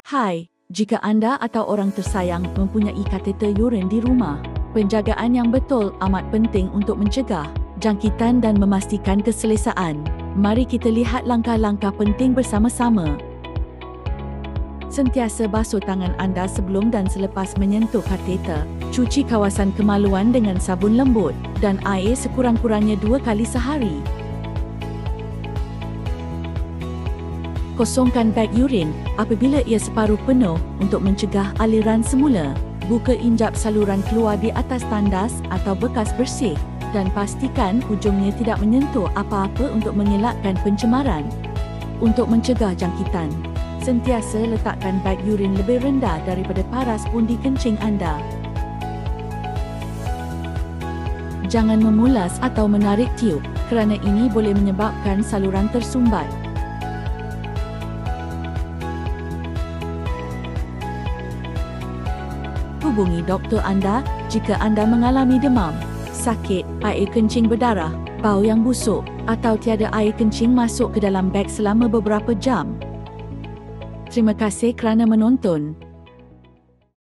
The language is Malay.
Hai, jika anda atau orang tersayang mempunyai kateter urin di rumah, penjagaan yang betul amat penting untuk mencegah jangkitan dan memastikan keselesaan. Mari kita lihat langkah-langkah penting bersama-sama. Sentiasa basuh tangan anda sebelum dan selepas menyentuh kateter. Cuci kawasan kemaluan dengan sabun lembut dan air sekurang-kurangnya 2 kali sehari. Kosongkan beg urin apabila ia separuh penuh untuk mencegah aliran semula. Buka injap saluran keluar di atas tandas atau bekas bersih dan pastikan hujungnya tidak menyentuh apa-apa untuk mengelakkan pencemaran. Untuk mencegah jangkitan, sentiasa letakkan beg urin lebih rendah daripada paras pundi kencing anda. Jangan memulas atau menarik tiup kerana ini boleh menyebabkan saluran tersumbat. Hubungi doktor anda jika anda mengalami demam, sakit, air kencing berdarah, bau yang busuk atau tiada air kencing masuk ke dalam beg selama beberapa jam. Terima kasih kerana menonton.